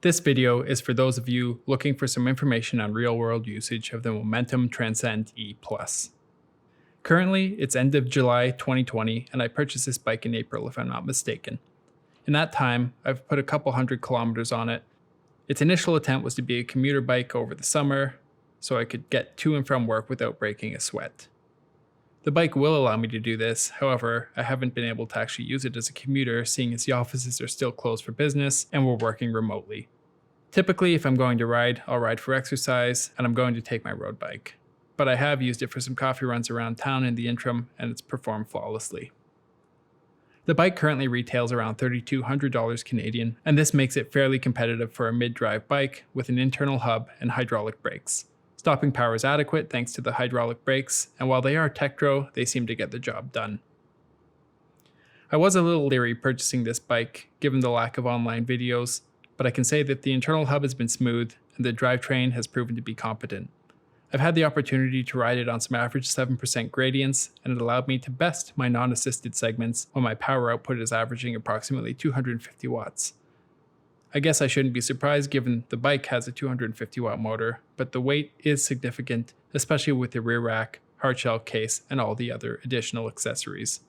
This video is for those of you looking for some information on real-world usage of the Momentum Transend E+. Currently, it's end of July 2020, and I purchased this bike in April if I'm not mistaken. In that time, I've put a couple hundred kilometers on it. Its initial intent was to be a commuter bike over the summer, so I could get to and from work without breaking a sweat. The bike will allow me to do this, however, I haven't been able to actually use it as a commuter, seeing as the offices are still closed for business and we're working remotely. Typically, if I'm going to ride, I'll ride for exercise, and I'm going to take my road bike. But I have used it for some coffee runs around town in the interim, and it's performed flawlessly. The bike currently retails around $3,200 Canadian, and this makes it fairly competitive for a mid-drive bike with an internal hub and hydraulic brakes. Stopping power is adequate thanks to the hydraulic brakes, and while they are Tektro, they seem to get the job done. I was a little leery purchasing this bike, given the lack of online videos, but I can say that the internal hub has been smooth, and the drivetrain has proven to be competent. I've had the opportunity to ride it on some average 7% gradients, and it allowed me to best my non-assisted segments when my power output is averaging approximately 250 watts. I guess I shouldn't be surprised given the bike has a 250 watt motor, but the weight is significant, especially with the rear rack, hardshell case, and all the other additional accessories.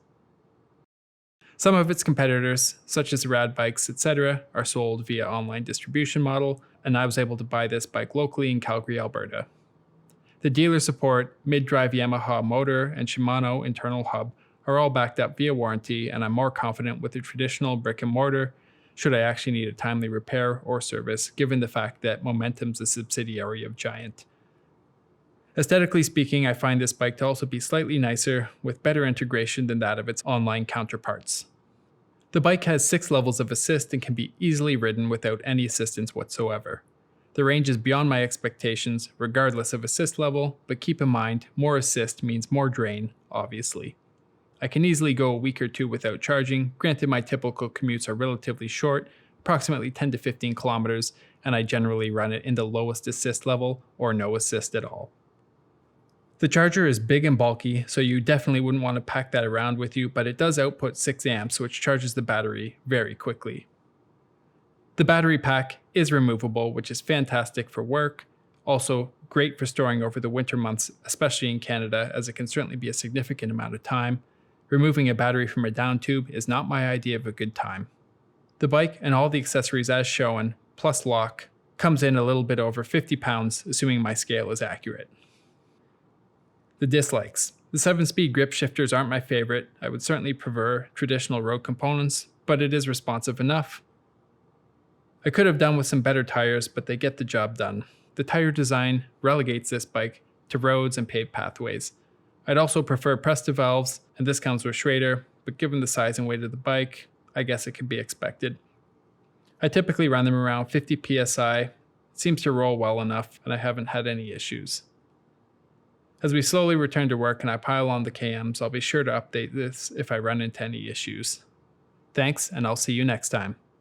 Some of its competitors, such as Rad Bikes, etc., are sold via online distribution model, and I was able to buy this bike locally in Calgary, Alberta. The dealer support, mid-drive Yamaha motor, and Shimano internal hub are all backed up via warranty, and I'm more confident with the traditional brick and mortar should I actually need a timely repair or service, given the fact that Momentum's a subsidiary of Giant. Aesthetically speaking, I find this bike to also be slightly nicer, with better integration than that of its online counterparts. The bike has 6 levels of assist and can be easily ridden without any assistance whatsoever. The range is beyond my expectations, regardless of assist level, but keep in mind, more assist means more drain, obviously. I can easily go a week or two without charging, granted my typical commutes are relatively short, approximately 10 to 15 kilometers, and I generally run it in the lowest assist level or no assist at all. The charger is big and bulky, so you definitely wouldn't want to pack that around with you, but it does output 6 amps, which charges the battery very quickly. The battery pack is removable, which is fantastic for work, also great for storing over the winter months, especially in Canada, as it can certainly be a significant amount of time. Removing a battery from a down tube is not my idea of a good time. The bike and all the accessories as shown, plus lock, comes in a little bit over 50 pounds, assuming my scale is accurate. The dislikes. The 7-speed grip shifters aren't my favorite. I would certainly prefer traditional road components, but it is responsive enough. I could have done with some better tires, but they get the job done. The tire design relegates this bike to roads and paved pathways. I'd also prefer Presta valves, and this comes with Schrader, but given the size and weight of the bike, I guess it can be expected. I typically run them around 50 psi. It seems to roll well enough, and I haven't had any issues. As we slowly return to work and I pile on the KMs, I'll be sure to update this if I run into any issues. Thanks, and I'll see you next time.